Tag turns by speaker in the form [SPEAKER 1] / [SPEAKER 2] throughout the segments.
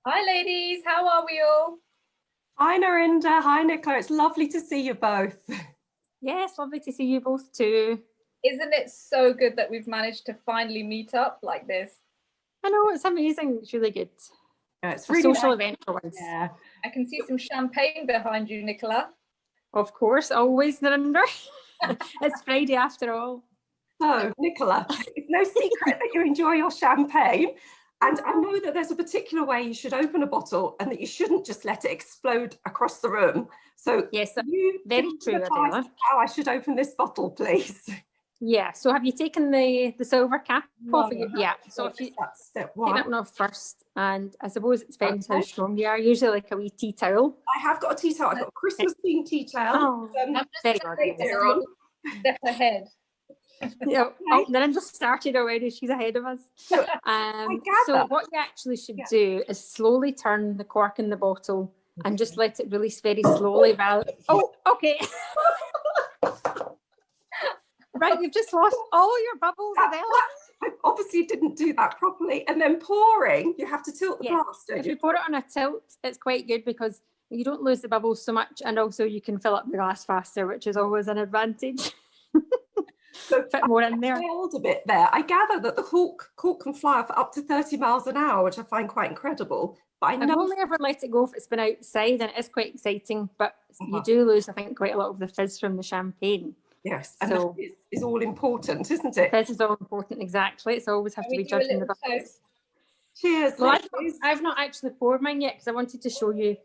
[SPEAKER 1] Hi ladies, how are we all?
[SPEAKER 2] Hi Narinda, hi Nicola, it's lovely to see you both.
[SPEAKER 3] Yes, lovely to see you both too.
[SPEAKER 1] Isn't it so good that we've managed to finally meet up like this?
[SPEAKER 3] I know, it's amazing, it's really good.
[SPEAKER 2] Yeah, it's
[SPEAKER 3] A
[SPEAKER 2] really
[SPEAKER 3] social
[SPEAKER 2] nice.
[SPEAKER 3] event for once.
[SPEAKER 2] Yeah.
[SPEAKER 1] I can see some champagne behind you, Nicola.
[SPEAKER 3] Of course, always Narinder. It's Friday after all.
[SPEAKER 2] So Nicola, it's no secret that you enjoy your champagne. And I know that there's a particular way you should open a bottle and that you shouldn't just let it explode across the room. So
[SPEAKER 3] yes,
[SPEAKER 2] you
[SPEAKER 3] very true, Adela.
[SPEAKER 2] How I should open this bottle, please.
[SPEAKER 3] Yeah, so have you taken the silver cap off? Yeah, so if you
[SPEAKER 2] that's step
[SPEAKER 3] take
[SPEAKER 2] one.
[SPEAKER 3] that one off first, and I suppose it depends how strong you are. Usually like a wee tea towel.
[SPEAKER 2] I have got a tea towel. I've got a Christmas themed tea towel.
[SPEAKER 3] Oh,
[SPEAKER 1] I'm
[SPEAKER 3] very
[SPEAKER 1] just
[SPEAKER 3] good.
[SPEAKER 1] step ahead.
[SPEAKER 3] Yeah. Oh, Narinda started already. She's ahead of us. So what you actually should do is slowly turn the cork in the bottle and just let it release very slowly. Oh, okay. Right, you've just lost all your bubbles, Adela.
[SPEAKER 2] I obviously didn't do that properly. And then pouring, you have to tilt the glass, don't you?
[SPEAKER 3] If you pour it on a tilt, it's quite good because you don't lose the bubbles so much, and also you can fill up the glass faster, which is always an advantage.
[SPEAKER 2] So
[SPEAKER 3] fit more in there.
[SPEAKER 2] I failed a bit there. I gather that the cork can fly for up to 30 miles an hour, which I find quite incredible. But I know
[SPEAKER 3] I've only ever let it go if it's been outside, and it is quite exciting, but you do lose, I think, quite a lot of the fizz from the champagne.
[SPEAKER 2] Yes, and so that is all important, isn't it?
[SPEAKER 3] Fizz is all important, exactly. It's always have to be judging the bubbles.
[SPEAKER 2] Cheers.
[SPEAKER 3] Well, I've not actually poured mine yet because I wanted to show you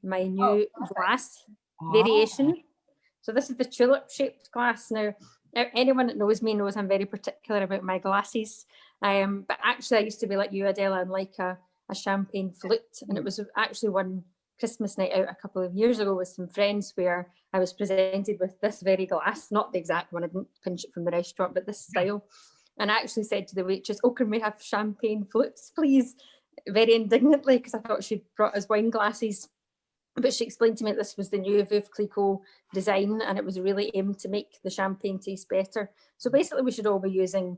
[SPEAKER 3] my new glass variation. So this is the tulip-shaped glass. Now, anyone that knows me knows I'm very particular about my glasses. But actually, I used to be like you, Adela, and like a champagne flute. And it was actually one Christmas night out a couple of years ago with some friends where I was presented with this very glass, not the exact one, I didn't pinch it from the restaurant, but this style. And I actually said to the waitress, oh, can we have champagne flutes, please? Very indignantly, because I thought she'd brought us wine glasses. But she explained to me that this was the new Veuve Clicquot design, and it was really aimed to make the champagne taste better. So basically, we should all be using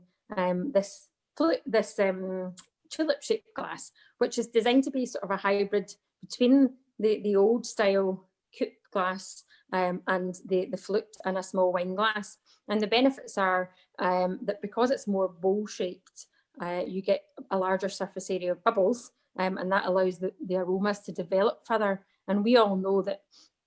[SPEAKER 3] this tulip-shaped glass, which is designed to be sort of a hybrid between the old style coupe glass and the flute and a small wine glass. And the benefits are that because it's more bowl-shaped, you get a larger surface area of bubbles, and that allows the aromas to develop further. And we all know that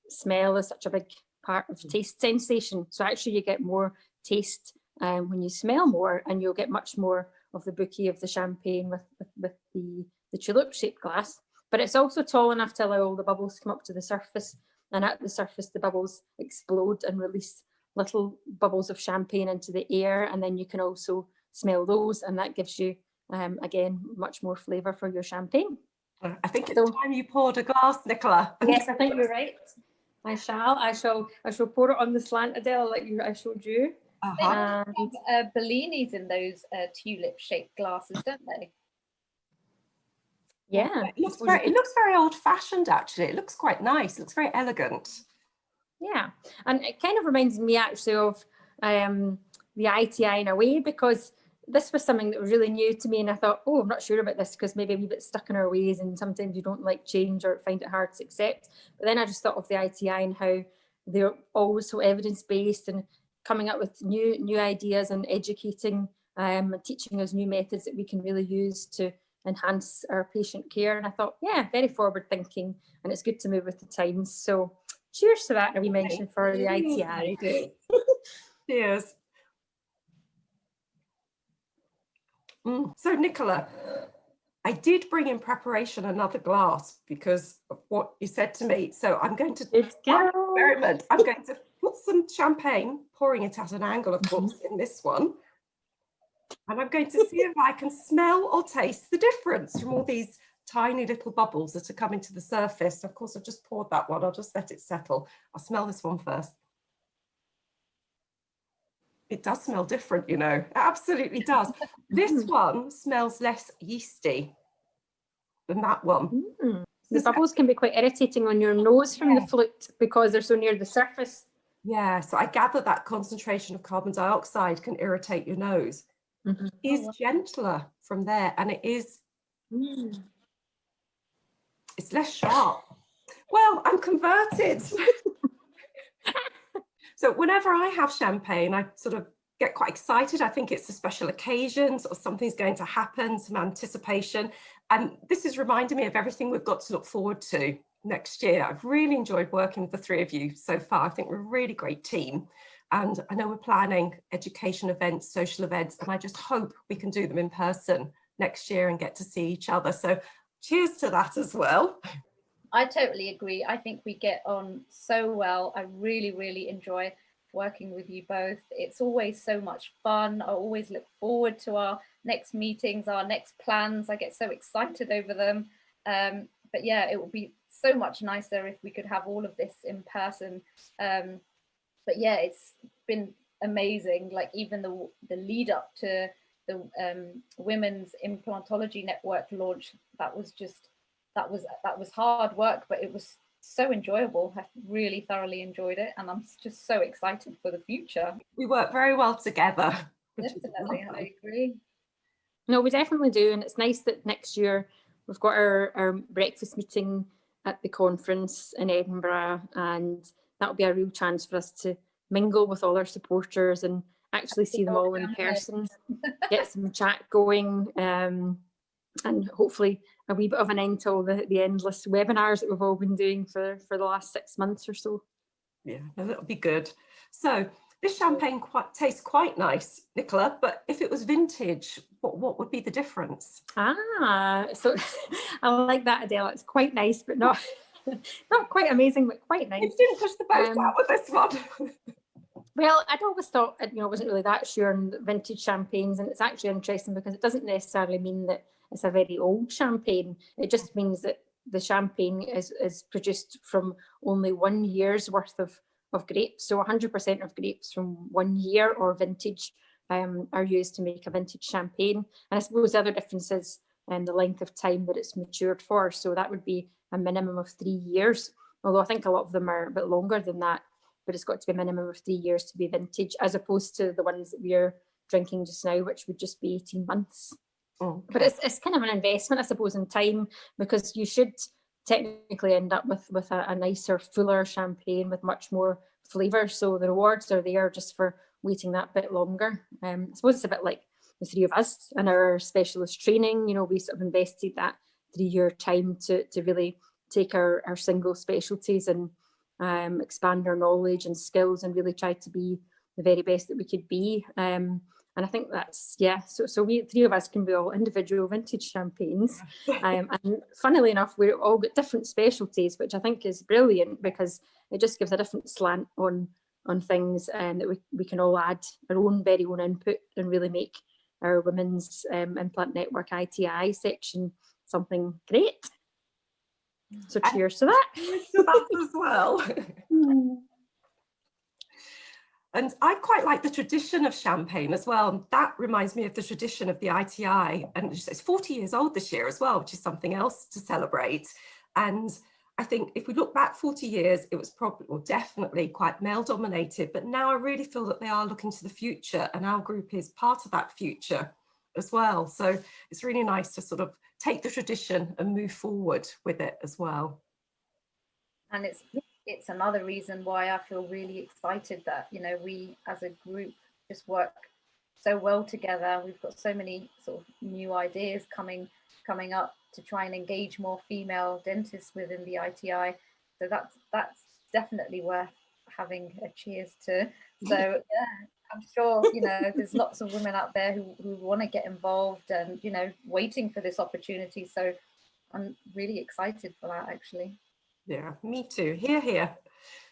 [SPEAKER 3] smell is such a big part of taste sensation. So actually you get more taste when you smell more, and you'll get much more of the bouquet of the champagne with the tulip-shaped glass. But it's also tall enough to allow all the bubbles to come up to the surface. And at the surface, the bubbles explode and release little bubbles of champagne into the air. And then you can also smell those. And that gives you, again, much more flavour for your champagne.
[SPEAKER 2] I think it's time you poured a glass, Nicola.
[SPEAKER 3] Yes, I think you're right. I shall pour it on the slant, Adele, like I showed you.
[SPEAKER 1] They have Bellinis in those tulip-shaped glasses, don't they?
[SPEAKER 3] Yeah.
[SPEAKER 2] It looks very old-fashioned, actually. It looks quite nice. It looks very elegant.
[SPEAKER 3] Yeah, and it kind of reminds me actually of the ITI in a way, because this was something that was really new to me, and I thought, oh, I'm not sure about this because maybe a wee bit stuck in our ways, and sometimes you don't like change or find it hard to accept. But then I just thought of the ITI and how they're always so evidence-based and coming up with new ideas and educating and teaching us new methods that we can really use to enhance our patient care. And I thought, yeah, very forward thinking, and it's good to move with the times. So cheers to that, we mentioned for the ITI.
[SPEAKER 2] Cheers. So Nicola, I did bring in preparation another glass because of what you said to me. So I'm going to experiment. I'm going to put some champagne, pouring it at an angle, of course, in this one. And I'm going to see if I can smell or taste the difference from all these tiny little bubbles that are coming to the surface. Of course, I've just poured that one. I'll just let it settle. I'll smell this one first. It does smell different, you know. It absolutely does. This one smells less yeasty than that one.
[SPEAKER 3] The bubbles can be quite irritating on your nose from the flute because they're so near the surface.
[SPEAKER 2] Yeah, so I gather that concentration of carbon dioxide can irritate your nose. It is gentler from there, and it is It's less sharp. Well, I'm converted. So whenever I have champagne, I sort of get quite excited. I think it's a special occasion, or something's going to happen, some anticipation. And this is reminding me of everything we've got to look forward to next year. I've really enjoyed working with the three of you so far. I think we're a really great team. And I know we're planning education events, social events, and I just hope we can do them in person next year and get to see each other. So cheers to that as well.
[SPEAKER 1] I totally agree. I think we get on so well. I really, really enjoy working with you both. It's always so much fun. I always look forward to our next meetings, our next plans. I get so excited over them. But yeah, it would be so much nicer if we could have all of this in person. But yeah, it's been amazing. Like even the lead up to the Women's Implantology Network launch, that was hard work, but it was so enjoyable. I really thoroughly enjoyed it, and I'm just so excited for the future.
[SPEAKER 2] We work very well together.
[SPEAKER 1] Definitely, I agree.
[SPEAKER 3] No, we definitely do, and it's nice that next year we've got our breakfast meeting at the conference in Edinburgh, and that'll be a real chance for us to mingle with all our supporters and actually see them all in person, get some chat going, and hopefully a wee bit of an end to all the endless webinars that we've all been doing for the last 6 months or so.
[SPEAKER 2] Yeah, that'll be good. So this champagne tastes quite nice, Nicola, but if it was vintage, what would be the difference?
[SPEAKER 3] So I like that, Adela. It's quite nice, but not quite amazing, but quite nice.
[SPEAKER 2] You didn't push the boat out with this one.
[SPEAKER 3] Well, I'd always thought, I wasn't really that sure on vintage champagnes, and it's actually interesting because it doesn't necessarily mean that it's a very old champagne. It just means that the champagne is produced from only 1 year's worth of grapes. So 100% of grapes from 1 year or vintage are used to make a vintage champagne. And I suppose the other difference is the length of time that it's matured for. So that would be a minimum of 3 years, although I think a lot of them are a bit longer than that. But it's got to be a minimum of 3 years to be vintage, as opposed to the ones that we're drinking just now, which would just be 18 months. Okay. But it's kind of an investment, I suppose, in time, because you should technically end up with a nicer, fuller champagne with much more flavour. So the rewards are there just for waiting that bit longer. I suppose it's a bit like the three of us and our specialist training. We sort of invested that 3 year time to really take our single specialties and expand our knowledge and skills and really try to be the very best that we could be. And I think that's, yeah, so we three of us can be all individual vintage champagnes. And funnily enough, we've all got different specialties, which I think is brilliant because it just gives a different slant on things, and that we can all add our own very own input and really make our Women's Implant Network ITI section something great. So cheers to that.
[SPEAKER 2] Cheers to that as well. And I quite like the tradition of champagne as well. And that reminds me of the tradition of the ITI. And it's 40 years old this year as well, which is something else to celebrate. And I think if we look back 40 years, it was probably, or definitely quite male dominated. But now I really feel that they are looking to the future, and our group is part of that future as well. So it's really nice to sort of take the tradition and move forward with it as well.
[SPEAKER 1] And it's another reason why I feel really excited that, we as a group just work so well together. We've got so many sort of new ideas coming up to try and engage more female dentists within the ITI. So that's definitely worth having a cheers to. So yeah, I'm sure, there's lots of women out there who want to get involved and, waiting for this opportunity. So I'm really excited for that, actually.
[SPEAKER 2] Yeah, me too. Hear, hear.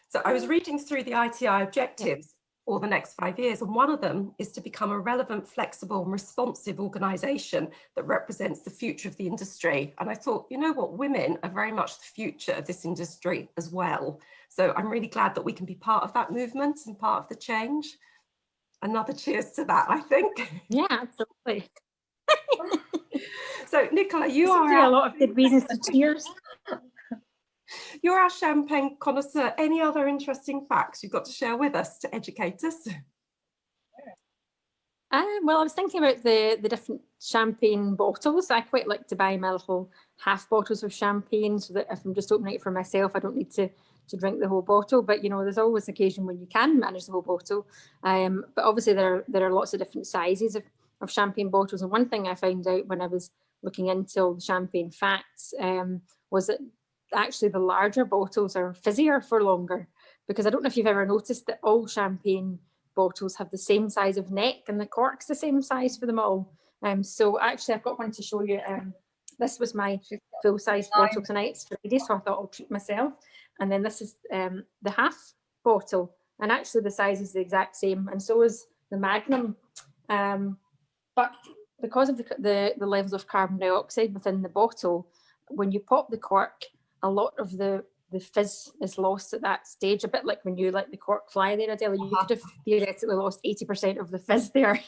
[SPEAKER 2] So I was reading through the ITI objectives for the next 5 years, and one of them is to become a relevant, flexible and responsive organisation that represents the future of the industry. And I thought, women are very much the future of this industry as well. So I'm really glad that we can be part of that movement and part of the change. Another cheers to that, I think.
[SPEAKER 3] Yeah, absolutely.
[SPEAKER 2] So Nicola, you
[SPEAKER 3] are a lot of good reasons to cheers.
[SPEAKER 2] You're our champagne connoisseur. Any other interesting facts you've got to share with us to educate us?
[SPEAKER 3] Well, I was thinking about the different champagne bottles. I quite like to buy my little half bottles of champagne so that if I'm just opening it for myself, I don't need to drink the whole bottle. But you know, there's always an occasion when you can manage the whole bottle. But obviously there are lots of different sizes of champagne bottles. And one thing I found out when I was looking into all the champagne facts was that actually the larger bottles are fizzier for longer. Because I don't know if you've ever noticed that all champagne bottles have the same size of neck and the cork's the same size for them all. So actually I've got one to show you. This was my full-size bottle tonight. It's Friday, so I thought I'll treat myself. And then this is the half bottle, and actually the size is the exact same, and so is the Magnum. But because of the levels of carbon dioxide within the bottle, when you pop the cork, a lot of the fizz is lost at that stage, a bit like when you let the cork fly there, Adela. You could have theoretically lost 80% of the fizz there,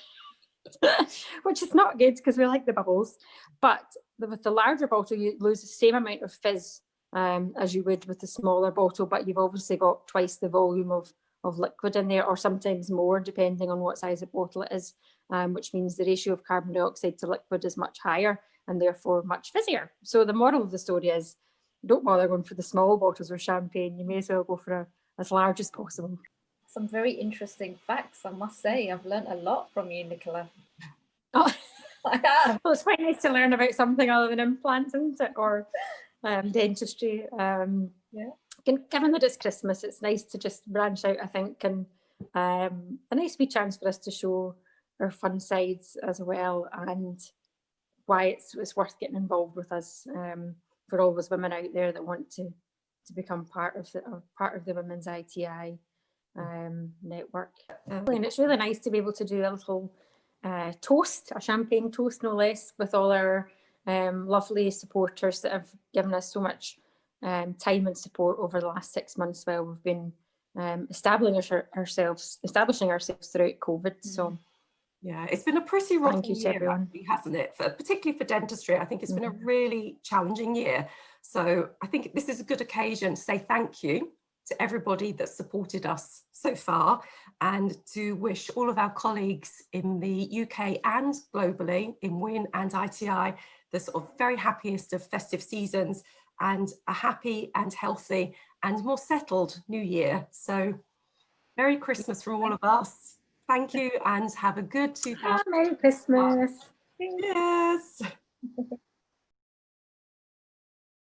[SPEAKER 3] which is not good because we like the bubbles. But with the larger bottle, you lose the same amount of fizz as you would with the smaller bottle, but you've obviously got twice the volume of liquid in there, or sometimes more, depending on what size of bottle it is, which means the ratio of carbon dioxide to liquid is much higher and therefore much fizzier. So the moral of the story is, don't bother going for the small bottles of champagne. You may as well go for as large as possible.
[SPEAKER 1] Some very interesting facts, I must say. I've learned a lot from you, Nicola.
[SPEAKER 3] Oh,
[SPEAKER 1] I have.
[SPEAKER 3] Well, it's quite nice to learn about something other than implants, isn't it? Or dentistry.
[SPEAKER 1] Yeah.
[SPEAKER 3] Given that it's Christmas, it's nice to just branch out, I think, and a nice wee chance for us to show our fun sides as well, and why it's worth getting involved with us. For all those women out there that want to become part of the Women's ITI network. And it's really nice to be able to do a little toast, a champagne toast no less, with all our lovely supporters that have given us so much time and support over the last 6 months while we've been establishing ourselves throughout COVID. So
[SPEAKER 2] yeah, it's been a pretty rocky year,
[SPEAKER 3] everyone.
[SPEAKER 2] actually, hasn't it? Particularly for dentistry, I think it's been a really challenging year. So I think this is a good occasion to say thank you to everybody that supported us so far, and to wish all of our colleagues in the UK and globally in WIN and ITI the sort of very happiest of festive seasons, and a happy and healthy and more settled new year. So Merry Christmas from all of us. Thank you, and have a good 2000.
[SPEAKER 3] Merry Christmas.
[SPEAKER 2] Yes.